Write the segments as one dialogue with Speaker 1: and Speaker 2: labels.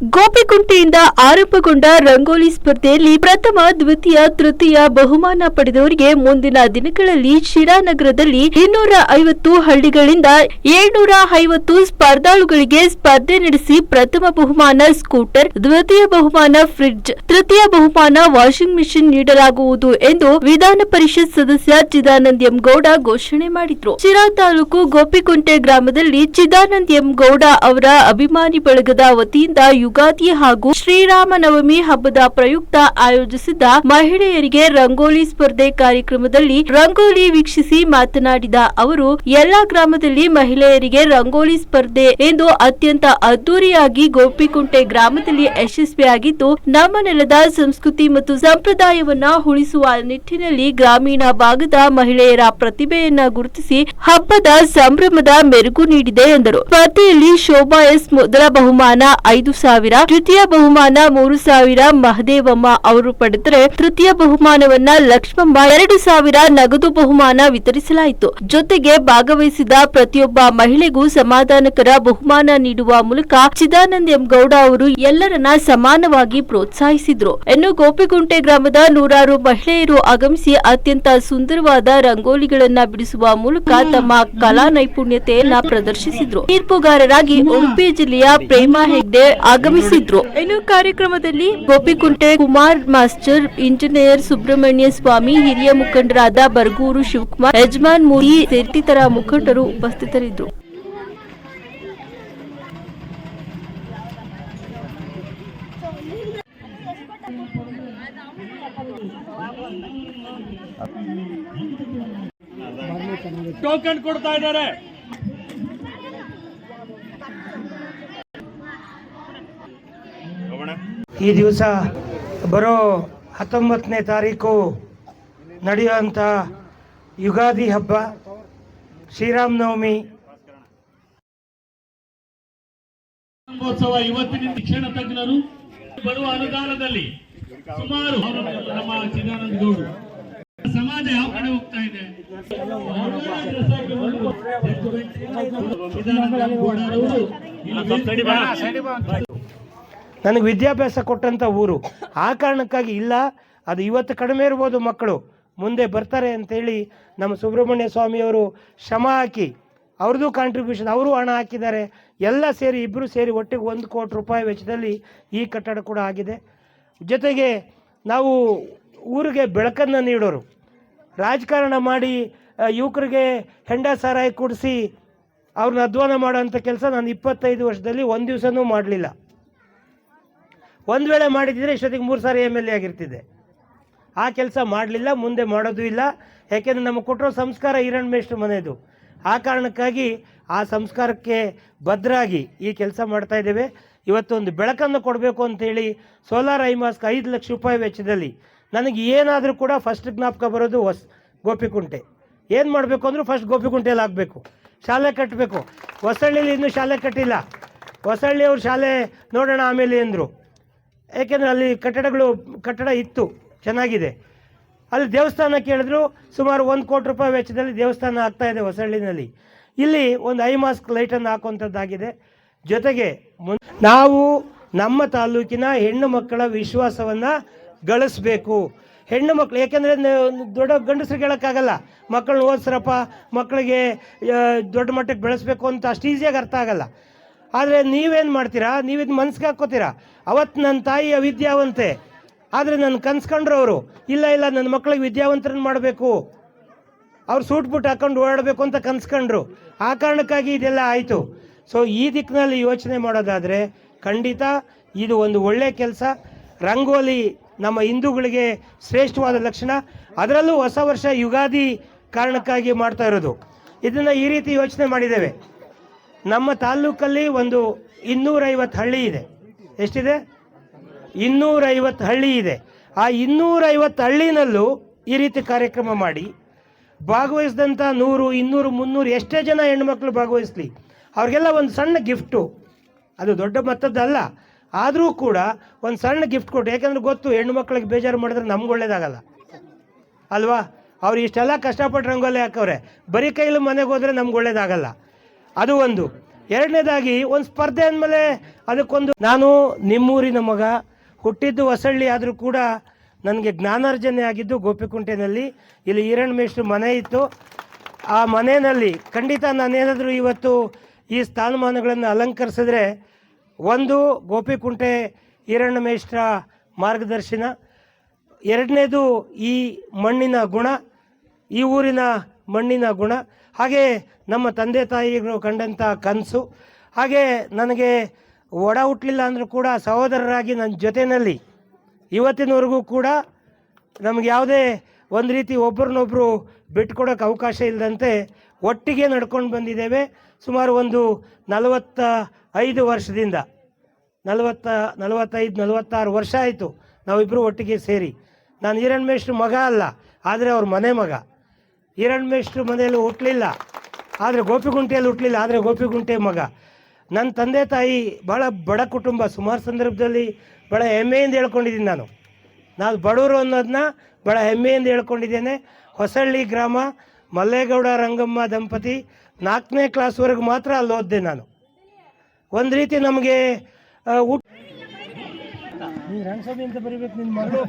Speaker 1: ಗೋಪಿಕುಂಟೆಯಿಂದ ಆರಂಭಗೊಂಡ ರಂಗೋಲಿ ಸ್ಪರ್ಧೆಯಲ್ಲಿ ಪ್ರಥಮ, ದ್ವಿತೀಯ, ತೃತೀಯ ಬಹುಮಾನ ಪಡೆದವರಿಗೆ ಮುಂದಿನ ದಿನಗಳಲ್ಲಿ ಶಿರಾನಗರದಲ್ಲಿ 250 ಹಳ್ಳಿಗಳಿಂದ 750 ಸ್ಪರ್ಧಾಳುಗಳಿಗೆ ಸ್ಪರ್ಧೆ ನಡೆಸಿ ಪ್ರಥಮ ಬಹುಮಾನ ಸ್ಕೂಟರ್, ದ್ವಿತೀಯ ಬಹುಮಾನ ಫ್ರಿಡ್ಜ್, ತೃತೀಯ ಬಹುಮಾನ ವಾಷಿಂಗ್ ಮೆಷಿನ್ ನೀಡಲಾಗುವುದು ಎಂದು ವಿಧಾನ ಪರಿಷತ್ ಸದಸ್ಯ ಚಿದಾನಂದ ಎಂ ಗೌಡ ಘೋಷಣೆ ಮಾಡಿದರು. ಶಿರಾ ತಾಲೂಕು ಗೋಪಿಕುಂಟೆ ಗ್ರಾಮದಲ್ಲಿ ಚಿದಾನಂದ ಎಂ ಗೌಡ ಅವರ ಅಭಿಮಾನಿ ಬಳಗದ ವತಿಯಿಂದ ಯುಗಾದಿ ಹಾಗೂ ಶ್ರೀರಾಮನವಮಿ ಹಬ್ಬದ ಪ್ರಯುಕ್ತ ಆಯೋಜಿಸಿದ್ದ ಮಹಿಳೆಯರಿಗೆ ರಂಗೋಲಿ ಸ್ಪರ್ಧೆ ಕಾರ್ಯಕ್ರಮದಲ್ಲಿ ರಂಗೋಲಿ ವೀಕ್ಷಿಸಿ ಮಾತನಾಡಿದ ಅವರು, ಎಲ್ಲಾ ಗ್ರಾಮದಲ್ಲಿ ಮಹಿಳೆಯರಿಗೆ ರಂಗೋಲಿ ಸ್ಪರ್ಧೆ ಎಂದು ಅತ್ಯಂತ ಅದ್ದೂರಿಯಾಗಿ ಗೋಪಿಕುಂಟೆ ಗ್ರಾಮದಲ್ಲಿ ಯಶಸ್ವಿಯಾಗಿದ್ದು, ನಮ್ಮ ನೆಲದ ಸಂಸ್ಕೃತಿ ಮತ್ತು ಸಂಪ್ರದಾಯವನ್ನ ಉಳಿಸುವ ನಿಟ್ಟಿನಲ್ಲಿ ಗ್ರಾಮೀಣ ಭಾಗದ ಮಹಿಳೆಯರ ಪ್ರತಿಭೆಯನ್ನ ಗುರುತಿಸಿ ಹಬ್ಬದ ಸಂಭ್ರಮದ ಮೆರುಗು ನೀಡಿದೆ ಎಂದರು. ಸ್ಪರ್ಧೆಯಲ್ಲಿ ಶೋಭಾ ಎಸ್ ಮೊದಲ ಬಹುಮಾನ 5,000, ದ್ವಿತೀಯ ಬಹುಮಾನ 3,000 ಮಹದೇವಮ್ಮ ಅವರು ಪಡೆದರೆ, ತೃತೀಯ ಬಹುಮಾನವನ್ನ ಲಕ್ಷ್ಮಮ್ಮ 2,000 ನಗದು ಬಹುಮಾನ ವಿತರಿಸಲಾಯಿತು. ಜೊತೆಗೆ ಭಾಗವಹಿಸಿದ ಪ್ರತಿಯೊಬ್ಬ ಮಹಿಳೆಗೂ ಸಮಾಧಾನಕರ ಬಹುಮಾನ ನೀಡುವ ಮೂಲಕ ಚಿದಾನಂದ ಎಂ ಗೌಡ ಅವರು ಎಲ್ಲರನ್ನ ಸಮಾನವಾಗಿ ಪ್ರೋತ್ಸಾಹಿಸಿದ್ರು. ಇನ್ನು ಗೋಪಿಕುಂಟೆ ಗ್ರಾಮದ ನೂರಾರು ಮಹಿಳೆಯರು ಆಗಮಿಸಿ ಅತ್ಯಂತ ಸುಂದರವಾದ ರಂಗೋಲಿಗಳನ್ನ ಬಿಡಿಸುವ ಮೂಲಕ ತಮ್ಮ ಕಲಾ ನೈಪುಣ್ಯತೆಯನ್ನ ಪ್ರದರ್ಶಿಸಿದ್ರು. ತೀರ್ಪುಗಾರರಾಗಿ ಉಡುಪಿ ಜಿಲ್ಲೆಯ ಪ್ರೇಮಾ ಹೆಗ್ಡೆ ಆಗಮಿಸಿದ್ರು. ಇನ್ನು ಕಾರ್ಯಕ್ರಮದಲ್ಲಿ ಗೋಪಿಕುಂಟೆ ಕುಮಾರ್ ಮಾಸ್ಟರ್, ಇಂಜಿನಿಯರ್ ಸುಬ್ರಹ್ಮಣ್ಯ ಸ್ವಾಮಿ, ಹಿರಿಯ ಮುಖಂಡರಾದ ಬರಗೂರು ಶಿವಕುಮಾರ್, ಯಜಮಾನ್ ಮೂಡಿ ಸೇರಿತರ ಮುಖಂಡರು ಉಪಸ್ಥಿತರಿದ್ದರು.
Speaker 2: ಟೋಕನ್ ಕೊಡ್ತಾ ಇದ್ದಾರೆ.
Speaker 3: ಈ ದಿವಸ ಬರೋ 19ನೇ ತಾರೀಕು ನಡೆಯುವಂಥ ಯುಗಾದಿ ಹಬ್ಬ, ಶ್ರೀರಾಮನವಮಿ
Speaker 2: ಮಹೋತ್ಸವ ಇವತ್ತಿನ ಶಿಕ್ಷಣ ತಜ್ಞರು ಬರುವ ಅನುದಾನದಲ್ಲಿ ಸುಮಾರು ನಮ್ಮ ಚಿದಾನಂದ ಗೌಡರು ಸಮಾಜ ಯಾವ ಕಡೆ ಹೋಗ್ತಾ ಇದೆ,
Speaker 3: ನನಗೆ ವಿದ್ಯಾಭ್ಯಾಸ ಕೊಟ್ಟಂಥ ಊರು. ಆ ಕಾರಣಕ್ಕಾಗಿ ಇಲ್ಲ, ಅದು ಇವತ್ತು ಕಡಿಮೆ ಇರ್ಬೋದು, ಮಕ್ಕಳು ಮುಂದೆ ಬರ್ತಾರೆ ಅಂತೇಳಿ ನಮ್ಮ ಸುಬ್ರಹ್ಮಣ್ಯ ಸ್ವಾಮಿಯವರು ಶ್ರಮ ಹಾಕಿ ಅವ್ರದ್ದು ಕಾಂಟ್ರಿಬ್ಯೂಷನ್, ಅವರು ಹಣ ಹಾಕಿದ್ದಾರೆ. ಎಲ್ಲ ಸೇರಿ ಇಬ್ಬರು ಸೇರಿ ಒಟ್ಟಿಗೆ 1 ಕೋಟಿ ರೂಪಾಯಿ ವೆಚ್ಚದಲ್ಲಿ ಈ ಕಟ್ಟಡ ಕೂಡ ಆಗಿದೆ. ಜೊತೆಗೆ ನಾವು ಊರಿಗೆ ಬೆಳಕನ್ನು ನೀಡೋರು, ರಾಜಕಾರಣ ಮಾಡಿ ಯುವಕರಿಗೆ ಹೆಂಡ ಸಾರಾಯಿ ಕುಡಿಸಿ ಅವ್ರನ್ನ ಅಧ್ವಾನ ಮಾಡೋಂಥ ಕೆಲಸ ನಾನು 25 ವರ್ಷದಲ್ಲಿ ಒಂದು ದಿವಸನೂ ಮಾಡಲಿಲ್ಲ. ಒಂದು ವೇಳೆ ಮಾಡಿದ್ದರೆ ಇಷ್ಟೊತ್ತಿಗೆ 3 ಸಾರಿ MLA ಆಗಿರ್ತಿದ್ದೆ. ಆ ಕೆಲಸ ಮಾಡಲಿಲ್ಲ, ಮುಂದೆ ಮಾಡೋದು ಇಲ್ಲ. ಯಾಕೆಂದರೆ ನಮಗೆ ಕೊಟ್ಟಿರೋ ಸಂಸ್ಕಾರ ಹಿರಣ್ಮೇಷ್ಟ್ರ ಮನೆಯದು. ಆ ಕಾರಣಕ್ಕಾಗಿ ಆ ಸಂಸ್ಕಾರಕ್ಕೆ ಬದ್ಧರಾಗಿ ಈ ಕೆಲಸ ಮಾಡ್ತಾ ಇದ್ದೇವೆ. ಇವತ್ತೊಂದು ಬೆಳಕನ್ನು ಕೊಡಬೇಕು ಅಂತೇಳಿ ಸೋಲಾರ್ ಐಮಾಸ್ಕ್ 5 ಲಕ್ಷ ರೂಪಾಯಿ ವೆಚ್ಚದಲ್ಲಿ ನನಗೆ ಏನಾದರೂ ಕೂಡ ಫಸ್ಟ್ ಜ್ಞಾಪಕ ಬರೋದು ಗೋಪಿಕುಂಟೆ. ಏನು ಮಾಡಬೇಕು ಅಂದರೂ ಫಸ್ಟ್ ಗೋಪಿಕುಂಟೆಯಲ್ಲಿ ಆಗಬೇಕು, ಶಾಲೆ ಕಟ್ಟಬೇಕು. ಹೊಸಳ್ಳಿಲಿ ಇನ್ನೂ ಶಾಲೆ ಕಟ್ಟಿಲ್ಲ, ಹೊಸಳ್ಳಿಯವ್ರು ಶಾಲೆ ನೋಡೋಣ ಆಮೇಲೆ ಅಂದರು. ಏಕೆಂದರೆ ಅಲ್ಲಿ ಕಟ್ಟಡ ಇತ್ತು, ಚೆನ್ನಾಗಿದೆ. ಅಲ್ಲಿ ದೇವಸ್ಥಾನ ಕೇಳಿದ್ರು, ಸುಮಾರು 1 ಕೋಟಿ ರೂಪಾಯಿ ವೆಚ್ಚದಲ್ಲಿ ದೇವಸ್ಥಾನ ಆಗ್ತಾಯಿದೆ ಹೊಸಳ್ಳಿನಲ್ಲಿ. ಇಲ್ಲಿ ಒಂದು ಐಮಾಸ್ಕ್ ಲೈಟನ್ನು ಹಾಕುವಂಥದ್ದಾಗಿದೆ. ಜೊತೆಗೆ ನಾವು ನಮ್ಮ ತಾಲೂಕಿನ ಹೆಣ್ಣು ಮಕ್ಕಳ ವಿಶ್ವಾಸವನ್ನು ಗಳಿಸ್ಬೇಕು. ಹೆಣ್ಣು ಮಕ್ಕಳು, ಏಕೆಂದರೆ ದೊಡ್ಡ ಗಂಡಸರಿಗೆ ಹೇಳೋಕ್ಕಾಗಲ್ಲ, ಮಕ್ಕಳನ್ನ ಓದಿಸ್ರಪ್ಪ, ಮಕ್ಕಳಿಗೆ ದೊಡ್ಡ ಮಟ್ಟಕ್ಕೆ ಬೆಳೆಸ್ಬೇಕು ಅಂತ ಅಷ್ಟು ಈಸಿಯಾಗಿ ಅರ್ಥ ಆಗಲ್ಲ. ಆದರೆ ನೀವೇನು ಮಾಡ್ತೀರಾ, ನೀವಿದು ಮನ್ಸಿಗೆ ಹಾಕ್ಕೋತೀರಾ. ಅವತ್ತು ನನ್ನ ತಾಯಿ ಅವಿದ್ಯಾವಂತೆ, ಆದರೆ ನನ್ನ ಕನ್ಸ್ಕೊಂಡ್ರು ಅವರು, ಇಲ್ಲ ನನ್ನ ಮಕ್ಕಳಿಗೆ ವಿದ್ಯಾವಂತರನ್ನು ಮಾಡಬೇಕು, ಅವ್ರು ಸೂಟ್ ಬುಟ್ ಹಾಕೊಂಡು ಓಡಾಡಬೇಕು ಅಂತ ಕನ್ಸ್ಕೊಂಡ್ರು. ಆ ಕಾರಣಕ್ಕಾಗಿ ಇದೆಲ್ಲ ಆಯಿತು. ಸೊ ಈ ದಿಕ್ಕಿನಲ್ಲಿ ಯೋಚನೆ ಮಾಡೋದಾದರೆ ಖಂಡಿತ ಇದು ಒಂದು ಒಳ್ಳೆಯ ಕೆಲಸ. ರಂಗೋಲಿ ನಮ್ಮ ಹಿಂದೂಗಳಿಗೆ ಶ್ರೇಷ್ಠವಾದ ಲಕ್ಷಣ. ಅದರಲ್ಲೂ ಹೊಸ ವರ್ಷ ಯುಗಾದಿ ಕಾರಣಕ್ಕಾಗಿ ಮಾಡ್ತಾ ಇರೋದು. ಇದನ್ನು ಈ ರೀತಿ ಯೋಚನೆ ಮಾಡಿದ್ದೇವೆ. ನಮ್ಮ ತಾಲ್ಲೂಕಲ್ಲಿ ಒಂದು 250 ಹಳ್ಳಿ ಇದೆ. ಎಷ್ಟಿದೆ? 250 ಹಳ್ಳಿ ಇದೆ. ಆ 250 ಹಳ್ಳಿನಲ್ಲೂ ಈ ರೀತಿ ಕಾರ್ಯಕ್ರಮ ಮಾಡಿ ಭಾಗವಹಿಸಿದಂಥ 100, 200, 300 ಎಷ್ಟೇ ಜನ ಹೆಣ್ಮಕ್ಳು ಭಾಗವಹಿಸಲಿ, ಅವ್ರಿಗೆಲ್ಲ ಒಂದು ಸಣ್ಣ ಗಿಫ್ಟು, ಅದು ದೊಡ್ಡ ಮೊತ್ತದ್ದಲ್ಲ, ಆದರೂ ಕೂಡ ಒಂದು ಸಣ್ಣ ಗಿಫ್ಟ್ ಕೊಟ್ಟು. ಯಾಕೆಂದ್ರೆ ಗೊತ್ತು, ಹೆಣ್ಣು ಮಕ್ಕಳಿಗೆ ಬೇಜಾರು ಮಾಡಿದ್ರೆ ನಮ್ಗೆ ಒಳ್ಳೇದಾಗಲ್ಲ ಅಲ್ವಾ. ಅವ್ರು ಇಷ್ಟೆಲ್ಲ ಕಷ್ಟಪಟ್ಟು ರಂಗೋಲಿ ಹಾಕವ್ರೆ, ಬರೀ ಕೈಲಿ ಮನೆಗೆ ಹೋದರೆ ನಮ್ಗೆ ಒಳ್ಳೇದಾಗಲ್ಲ. ಅದು ಒಂದು. ಎರಡನೇದಾಗಿ ಒಂದು ಸ್ಪರ್ಧೆ ಅಂದಮೇಲೆ ಅದಕ್ಕೊಂದು, ನಾನು ನಿಮ್ಮೂರಿನ ಮಗ, ಹುಟ್ಟಿದ್ದು ಹೊಸಳ್ಳಿ ಆದರೂ ಕೂಡ ನನಗೆ ಜ್ಞಾನಾರ್ಜನೆ ಆಗಿದ್ದು ಗೋಪಿಕುಂಟೆನಲ್ಲಿ. ಇಲ್ಲಿ ಈರಣ್ಣ ಮೇಷ್ಟ್ರ ಮನೆ ಇತ್ತು. ಆ ಮನೆಯಲ್ಲಿ ಖಂಡಿತ ನಾನೇನಾದರೂ ಇವತ್ತು ಈ ಸ್ಥಾನಮಾನಗಳನ್ನು ಅಲಂಕರಿಸಿದ್ರೆ, ಒಂದು ಗೋಪಿಕುಂಟೆ ಈರಣ್ಣ ಮೇಷ್ಟ್ರ ಮಾರ್ಗದರ್ಶನ, ಎರಡನೇದು ಈ ಮಣ್ಣಿನ ಗುಣ, ಈ ಊರಿನ ಮಣ್ಣಿನ ಗುಣ, ಹಾಗೆ ನಮ್ಮ ತಂದೆ ತಾಯಿಗಳು ಕಂಡಂಥ ಕನಸು, ಹಾಗೆ ನನಗೆ ಒಡ ಹುಟ್ಟಲಿಲ್ಲ ಅಂದರೂ ಕೂಡ ಸಹೋದರರಾಗಿ ನನ್ನ ಜೊತೆಯಲ್ಲಿ ಇವತ್ತಿನವರೆಗೂ ಕೂಡ ನಮಗೆ ಯಾವುದೇ ಒಂದು ರೀತಿ ಒಬ್ಬರನ್ನೊಬ್ಬರು ಬಿಟ್ಕೊಡೋಕ್ಕೆ ಅವಕಾಶ ಇಲ್ಲದಂತೆ ಒಟ್ಟಿಗೆ ನಡ್ಕೊಂಡು ಬಂದಿದ್ದೇವೆ. ಸುಮಾರು ಒಂದು 45 ವರ್ಷದಿಂದ 46 ವರ್ಷ ಆಯಿತು ನಾವಿಬ್ಬರು ಒಟ್ಟಿಗೆ ಸೇರಿ. ನಾನು ಈರಣ್ಣ ಮೇಷ್ಟ್ರ ಮಗ ಅಲ್ಲ, ಆದರೆ ಅವ್ರ ಮನೆ ಮಗ. ಈರಣ್ಣ ಮೇಷ್ಟ್ರ ಮನೆಯಲ್ಲಿ ಹುಟ್ಟಲಿಲ್ಲ, ಆದರೆ ಗೋಪಿಗುಂಟೆಯಲ್ಲಿ ಹುಟ್ಟಲಿಲ್ಲ, ಆದರೆ ಗೋಪಿಗುಂಟೆ ಮಗ. ನನ್ನ ತಂದೆ ತಾಯಿ ಭಾಳ ಬಡ ಕುಟುಂಬ. ಸುಮಾರು ಸಂದರ್ಭದಲ್ಲಿ ಭಾಳ ಹೆಮ್ಮೆಯಿಂದ ಹೇಳ್ಕೊಂಡಿದ್ದೀನಿ ನಾನು ಬಡವರು ಅನ್ನೋದನ್ನ ಭಾಳ ಹೆಮ್ಮೆಯಿಂದ ಹೇಳ್ಕೊಂಡಿದ್ದೇನೆ. ಹೊಸಳ್ಳಿ ಗ್ರಾಮ, ಮಲ್ಲೇಗೌಡ ರಂಗಮ್ಮ ದಂಪತಿ, 4ನೇ ಕ್ಲಾಸ್ವರೆಗೂ ಮಾತ್ರ ಅಲ್ಲಿ ಓದಿದೆ ನಾನು. ಒಂದು ರೀತಿ ನಮಗೆ ನೀನು ರಂಗಸ್ವಾಮಿ ಅಂತ ಬರೀಬೇಕು, ನಿನ್ನ ಮಗಳು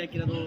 Speaker 4: ಹಾಕಿರೋದು